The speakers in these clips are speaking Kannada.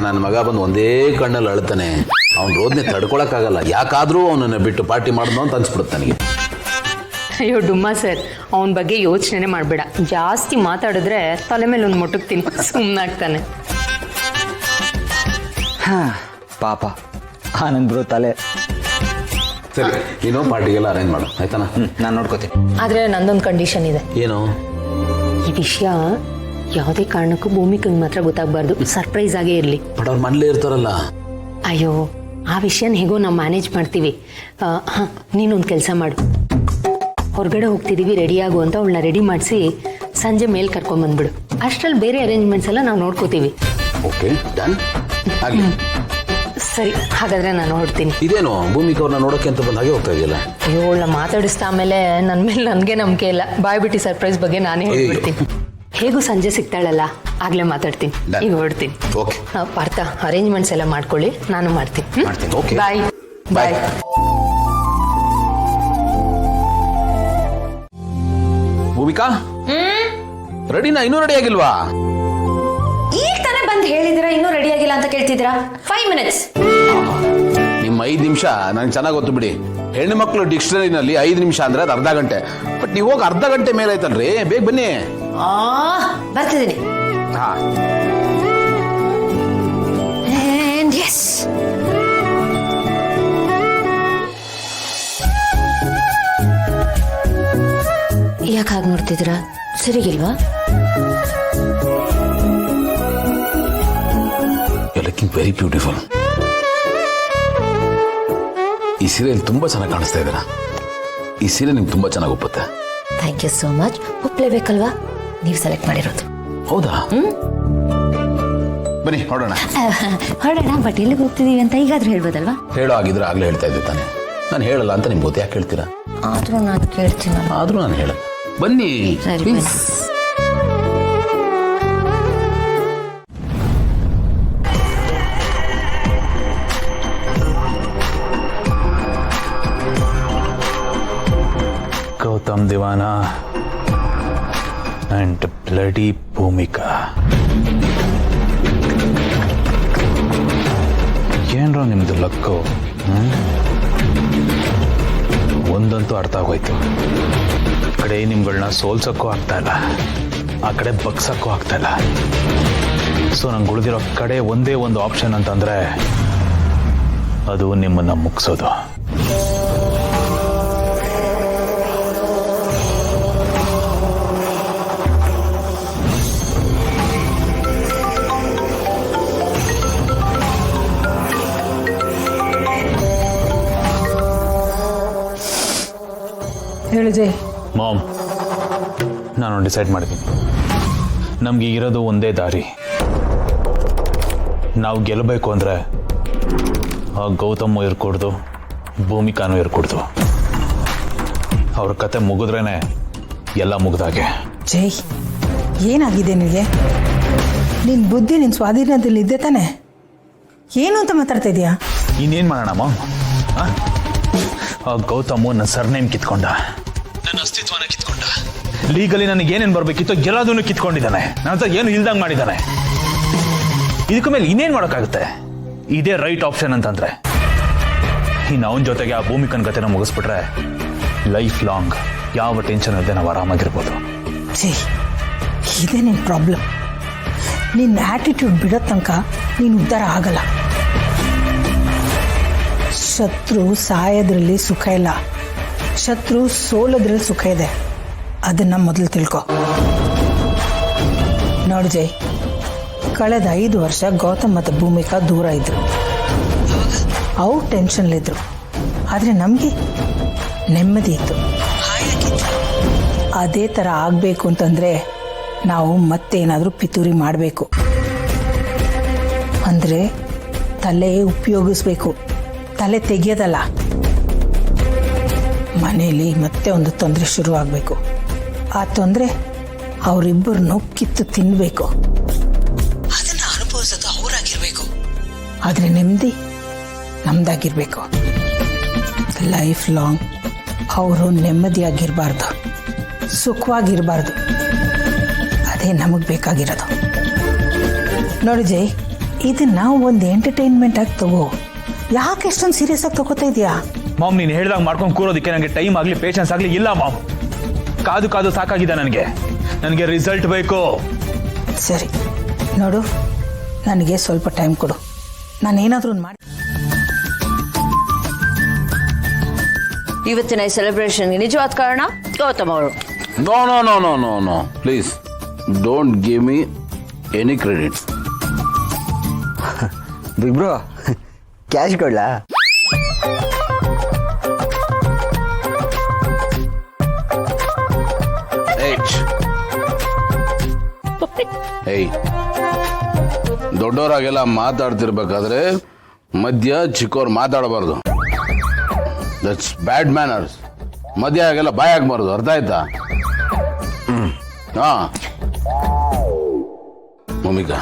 ನನ್ನ ಮಗ ಬಂದು ಒಂದೇ ಕಣ್ಣಲ್ಲಿ ಅಳ್ತಾನೆ. ಅವ್ನ ರೋದನೆ ತಡ್ಕೊಳಕ್ಕಾಗಲ್ಲ. ಯಾಕಾದ್ರೂ ಅವನನ್ನ ಬಿಟ್ಟು ಪಾರ್ಟಿ ಮಾಡೋದು ಅಂತ ಅನ್ಸ್ಬಿಡುತ್ತೆ ನನಗೆ. ಅಯ್ಯೋ ಡುಮ್ಮ ಸರ್, ಅವನ ಬಗ್ಗೆ ಯೋಚನೆ ಮಾಡಬೇಡ. ಜಾಸ್ತಿ ಮಾತಾಡಿದ್ರೆ ತಲೆ ಮೇಲೆ ಒಂದು ಮೊಟಕ್ತೀನಿ, ಸುಮ್ಮನಾಗ್ತಾನೆ. ಪಾಪ ಆನಂದ್ ಬ್ರೋ ತಲೆ. ಸರಿ, ನೀನು ಪಾರ್ಟಿಗೆಲ್ಲ ಅರೇಂಜ್ ಮಾಡು ಆಯ್ತಾನ? ನಾನು ನೋಡ್ಕೋತೀನಿ. ಆದರೆ ನಂದೊಂದು ಕಂಡೀಷನ್ ಇದೆ. ಏನು? ಈ ವಿಷಯ ಯಾವುದೇ ಕಾರಣಕ್ಕೂ ಭೂಮಿಕಂಗೆ ಮಾತ್ರ ಗೊತ್ತಾಗಬಾರ್ದು. ಸರ್ಪ್ರೈಸ್ ಆಗೇ ಇರಲಿ. ಬಟ್ ಅವ್ರು ಮನೇಲೇ ಇರ್ತಾರಲ್ಲ. ಅಯ್ಯೋ, ಆ ವಿಷಯನ ಹೇಗೋ ನಾವು ಮ್ಯಾನೇಜ್ ಮಾಡ್ತೀವಿ. ಹಾಂ, ನೀನೊಂದು ಕೆಲಸ ಮಾಡು. ಹೊರಗಡೆ ಹೋಗ್ತಿದ್ದೀವಿ, ರೆಡಿಯಾಗು ಅಂತ ಅವಳನ್ನ ರೆಡಿ ಮಾಡಿಸಿ ಸಂಜೆ ಮೇಲೆ ಕರ್ಕೊಂಬಂದ್ಬಿಡು. ಅಷ್ಟರಲ್ಲಿ ಬೇರೆ ಅರೇಂಜ್ಮೆಂಟ್ಸ್ ಎಲ್ಲ ನಾವು ನೋಡ್ಕೋತೀವಿ. Okay, done. ಆಗಲಿ. ಸರಿ, ಹಾಗಾದ್ರೆ ನಾನು ಹೊರಡ್ತೀನಿ. ಇದೇನು ಭೂಮಿಕಾ ಅವ್ರನ್ನ ನೋಡೋಕೆ ಅಂತ ಬಂದ ಹಾಗೆ ಹೋಗ್ತಾ ಇದೆಯಲ್ಲ? ಅಯ್ಯೋ, ಅವಳನ್ನ ಮಾತಾಡಿಸ್ತಾ ಆಮೇಲೆ ನನ್ನ ಮೇಲೆ ನನಗೆ ನಂಬಿಕೆ ಇಲ್ಲ. ಬಾಯ್ಬಿಟ್ಟು ಸರ್ಪ್ರೈಸ್ ಬಗ್ಗೆ ನಾನೇ ಹೇಳ್ಬಿಡ್ತೀನಿ. ಹೇಗೂ ಸಂಜೆ ಸಿಗ್ತಾಳಲ್ಲ, ಆಗ್ಲೇ ಮಾತಾಡ್ತೀನಿ. ಈಗ ಹೊರಡ್ತೀನಿ. ಓಕೆ. ಪಾರ್ಥ, ಅರೇಂಜ್ಮೆಂಟ್ಸ್ ಎಲ್ಲ ಮಾಡ್ಕೊಳ್ಳಿ, ನಾನು ಮಾಡ್ತೀನಿ. ಓಕೆ, ಬಾಯ್ ಬಾಯ್. ಭೂಮಿಕಾ, ರೆಡಿನಾ? ಇನ್ನೂ ರೆಡಿ ಆಗಿಲ್ವಾ? ಈಗ ತಾನೇ ಬಂದು ಹೇಳಿದಿರಾ ಇನ್ನೂ ರೆಡಿ ಆಗಿಲ್ಲ ಅಂತ ಕೇಳ್ತಿದ್ದೀರಾ? 5 minutes. ನಿಮ್ಮ 5 ನಿಮಿಷ ನಂಗೆ ಚೆನ್ನಾಗಿ ಗೊತ್ತು ಬಿಡಿ. ಹೆಣ್ಣು ಮಕ್ಕಳು ಡಿಕ್ಷನರಿನಲ್ಲಿ 5 ನಿಮಿಷ ಅಂದ್ರೆ ಅದು ಅರ್ಧ ಗಂಟೆ. ಬಟ್ ನೀವು ಹೋಗಿ ಅರ್ಧ ಗಂಟೆ ಮೇಲೆ ಆಯ್ತಲ್ರಿ, ಬೇಗ ಬನ್ನಿ. ಬರ್ತಿದ್ದೀನಿ. ಹಾ, ಎಸ್. ಯಾಕೆ ಹಾಗೆ ನೋಡ್ತಿದ್ದೀರಾ? ಸರಿಗಿಲ್ವಾ? Looking very beautiful. ಈ ಸೀರೆಯಲ್ಲಿ ತುಂಬಾ ಚೆನ್ನಾಗಿ ಕಾಣಿಸ್ತಾ ಇದ್ದೀರಾ. ಈ ಸೀರೆ ನಿಮ್ಗೆ ತುಂಬಾ ಚೆನ್ನಾಗಿ ಒಪ್ಪುತ್ತೆ. Thank you so much. ಒಪ್ಲೇಬೇಕಲ್ವಾ? ನೀವು ಸೆಲೆಕ್ಟ್ ಮಾಡಿರೋದು. ಹೌದಾ? ಬನ್ನಿ ಹೊರಡೋಣ. ಹೊರಡೋಣ, ಬಟ್ ಎಲ್ಲಿಗೆ ಹೋಗ್ತಿದೀವಿ ಅಂತ ಈಗಾದ್ರೂ ಹೇಳ್ಬೋದಲ್ವಾ? ಹೇಳೋ ಆಗಿದ್ರೆ ಆಗ್ಲೇ ಹೇಳ್ತಾ ಇದ್ದೆ ತಾನೆ. ನಾನು ಹೇಳಲ್ಲ ಅಂತ ನಿಮ್ಗೆ ಗೊತ್ತು, ಯಾಕೆ ಹೇಳ್ತೀರಾ? ಆದ್ರೂ ನಾನು ಕೇಳ್ತೀನಿ. ಆದ್ರೂ ನಾನು ಹೇಳ. ಬನ್ನಿ. ಸರಿ, ಬನ್ನಿ. Gautham Diwan and bloody Bhoomika. ಏನ್ರೋ ನಿಮ್ದು ಲಕ್ಕು. ಒಂದಂತೂ ಅರ್ಥ ಆಗೋಯ್ತು. ಈ ಕಡೆ ನಿಮ್ಗಳನ್ನ ಸೋಲ್ಸಕ್ಕೂ ಆಗ್ತಾ ಇಲ್ಲ, ಆ ಕಡೆ ಬಗ್ಸಕ್ಕೂ ಆಗ್ತಾ ಇಲ್ಲ. ಸೊ ನಂಗೆ ಉಳಿದಿರೋ ಕಡೆ ಒಂದೇ ಒಂದು ಆಪ್ಷನ್ ಅಂತಂದ್ರೆ ಅದು ನಿಮ್ಮನ್ನ ಮುಗಿಸೋದು. ಹೇಳು ಜೈ. ಮಾಮ್, ನಾನು ಡಿಸೈಡ್ ಮಾಡಿದ್ದೀನಿ. ನಮ್ಗೆ ಇರೋದು ಒಂದೇ ದಾರಿ. ನಾವು ಗೆಲ್ಲಬೇಕು ಅಂದರೆ ಆ ಗೌತಮ್ ಇರ್ಕೊಡ್ದು, ಭೂಮಿಕಾನೂ ಇರ್ಕೊಡ್ದು. ಅವ್ರ ಕತೆ ಮುಗಿದ್ರೇನೆ ಎಲ್ಲ ಮುಗ್ದಾಗೆ. ಜೈ, ಏನಾಗಿದೆ ನಿನಗೆ? ನಿನ್ನ ಬುದ್ಧಿ ನಿನ್ನ ಸ್ವಾಧೀನದಲ್ಲಿ ಇದ್ದೆ ತಾನೆ? ಏನು ಅಂತ ಮಾತಾಡ್ತಾ ಇದೀಯಾ? ಇನ್ನೇನು ಮಾಡೋಣ ಮಾಮ್? ಆ ಗೌತಮ್ ನನ್ನ ಸರ್ನೇಮ್ ಕಿತ್ಕೊಂಡ, ನನ್ನ ಅಸ್ತಿತ್ವನ ಕಿತ್ಕೊಂಡ. ಲೀಗಲಿ ನನಗೆ ಏನೇನು ಬರಬೇಕಿತ್ತು ಎಲ್ಲದನ್ನು ಕಿತ್ಕೊಂಡಿದ್ದಾನೆ. ನನ್ನ ಹತ್ರ ಏನು ಇಲ್ದಂಗೆ ಮಾಡಿದ್ದಾನೆ. ಇದಕ್ಕೂ ಮೇಲೆ ಇನ್ನೇನು ಮಾಡೋಕ್ಕಾಗುತ್ತೆ? ಇದೇ ರೈಟ್ ಆಪ್ಷನ್ ಅಂತಂದ್ರೆ ಇನ್ನು ಅವನ ಜೊತೆಗೆ ಆ ಭೂಮಿಕನ ಕತೆನ ಮುಗಿಸ್ಬಿಟ್ರೆ ಲೈಫ್ ಲಾಂಗ್ ಯಾವ ಟೆನ್ಷನ್ ಇಲ್ಲದೆ ನಾವು ಆರಾಮಾಗಿರ್ಬೋದು. ಜೈ, ಇದೇ ನಿನ್ನ ಪ್ರಾಬ್ಲಮ್. ನಿನ್ನ ಆ್ಯಟಿಟ್ಯೂಡ್ ಬಿಡೋ ತನಕ ನೀನು ಉದ್ಧಾರ ಆಗಲ್ಲ. ಶತ್ರು ಸಾಯೋದ್ರಲ್ಲಿ ಸುಖ ಇಲ್ಲ, ಶತ್ರು ಸೋಲೋದ್ರಲ್ಲಿ ಸುಖ ಇದೆ. ಅದನ್ನು ಮೊದಲು ತಿಳ್ಕೊ. ನೋಡಿ ಜೈ, ಕಳೆದ 5 ವರ್ಷ ಗೌತಮ್ ಮತ್ತು ಭೂಮಿಕಾ ದೂರ ಇದ್ರು. ಅವ್ರು ಟೆನ್ಷನ್ಲಿದ್ರು. ಆದರೆ ನಮಗೆ ನೆಮ್ಮದಿ ಇತ್ತು, ಅದೇ ಥರ ಆಗಬೇಕು ಅಂತಂದರೆ ನಾವು ಮತ್ತೇನಾದರೂ ಪಿತೂರಿ ಮಾಡಬೇಕು. ಅಂದರೆ ತಲೆ ಉಪಯೋಗಿಸ್ಬೇಕು, ತಲೆ ತೆಗೆಯೋದಲ್ಲ. ಮನೆಯಲ್ಲಿ ಮತ್ತೆ ಒಂದು ತೊಂದರೆ ಶುರು ಆಗಬೇಕು. ಆ ತೊಂದರೆ ಅವರಿಬ್ಬರನ್ನು ಕಿತ್ತು ತಿನ್ನಬೇಕು. ಅದನ್ನು ಅನುಭವಿಸೋದು ಅವರಾಗಿರ್ಬೇಕು, ಆದರೆ ನೆಮ್ಮದಿ ನಮ್ದಾಗಿರ್ಬೇಕು. ಲೈಫ್ ಲಾಂಗ್ ಅವರು ನೆಮ್ಮದಿಯಾಗಿರಬಾರ್ದು, ಸುಖವಾಗಿರಬಾರ್ದು. ಅದೇ ನಮಗೆ ಬೇಕಾಗಿರೋದು. ನೋಡಿ ಜೈ, ಇದನ್ನ ಒಂದು ಎಂಟರ್ಟೈನ್ಮೆಂಟ್ ಆಗಿ ತಗೋ. ಯಾಕೆ ಎಷ್ಟೊಂದು ಸೀರಿಯಸ್ ಆಗಿ ತಗೋತಾ ಇದೆಯಾ? ಮಾಮ್ ನೀನು ಹೇಳ್ದಾಗ ಮಾಡ್ಕೊಂಡು ಕೂರೋದಕ್ಕೆ ನನಗೆ ಟೈಮ್ ಆಗಲಿ ಪೇಷನ್ಸ್ ಆಗಲಿ ಇಲ್ಲ ಮಾಮ್. ಕಾದು ಕಾದು ಸಾಕಾಗಿದೆ ನನಗೆ ರಿಸಲ್ಟ್ ಬೇಕು. ಸರಿ ನೋಡು, ನನಗೆ ಸ್ವಲ್ಪ ಟೈಮ್ ಕೊಡು, ನಾನೇನಾದ್ರೂ ಒಂದು ಮಾಡಿ. ಇವತ್ತಿನ ಈ ಸೆಲೆಬ್ರೇಷನ್ಗೆ ನಿಜವಾದ ಕಾರಣ ಗೌತಮ್ ಅವರು. No no no no no no please don't give me any credit. Big bro cash ಕೊಡ್ಲಾ? ಏಯ್ ದೊಡ್ಡವರಾಗೆಲ್ಲ ಮಾತಾಡ್ತಿರ್ಬೇಕಾದ್ರೆ ಮಧ್ಯ ಚಿಕ್ಕವ್ರು ಮಾತಾಡಬಾರ್ದು. That's bad manners. ಮಧ್ಯ ಆಗೆಲ್ಲ ಬಾಯ್ ಆಗ್ಬಾರ್ದು, ಅರ್ಥ ಆಯ್ತಾ? ಹಾ ಭೂಮಿಕಾ,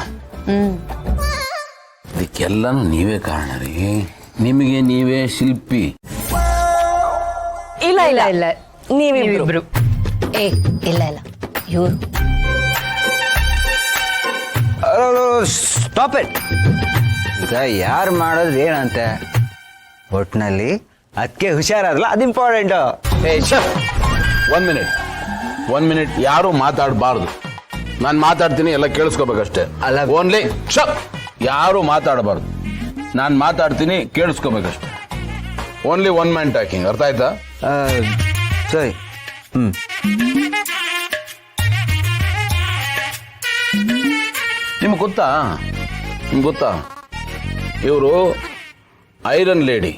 ಇದಕ್ಕೆಲ್ಲನೂ ನೀವೇ ಕಾರಣ ರೀ. ನಿಮಗೆ ನೀವೇ ಶಿಲ್ಪಿ. ಇಲ್ಲ ಇಲ್ಲ ಇಲ್ಲ ನೀವಿಬ್ರು. ಏ ಇಲ್ಲ ಇಲ್ಲ ಇವ್ರು. Stop it. ಈಗ ಯಾರು ಮಾಡೋದು ಏನಂತೆ, ಒಟ್ಟಿನಲ್ಲಿ ಅದಕ್ಕೆ ಹುಷಾರಾದ್ರಲ್ಲ, ಅದು ಇಂಪಾರ್ಟೆಂಟು. ಒನ್ ಮಿನಿಟ್ ಯಾರು ಮಾತಾಡಬಾರ್ದು. ನಾನು ಮಾತಾಡ್ತೀನಿ, ಎಲ್ಲ ಕೇಳಿಸ್ಕೋಬೇಕಷ್ಟೇ. ಅಲ್ಲ. ಓನ್ಲಿ ಯಾರು ಮಾತಾಡಬಾರ್ದು. ನಾನು ಮಾತಾಡ್ತೀನಿ, ಕೇಳಿಸ್ಕೋಬೇಕಷ್ಟೇ. ಓನ್ಲಿ ಒನ್ ಮ್ಯಾನ್ ಟಾಕಿಂಗ್, ಅರ್ಥ ಆಯ್ತಾ? ಸರಿ. ನಿಮ್ಗೆ ಗೊತ್ತಾ ಇವರು ಐರನ್ ಲೇಡಿ.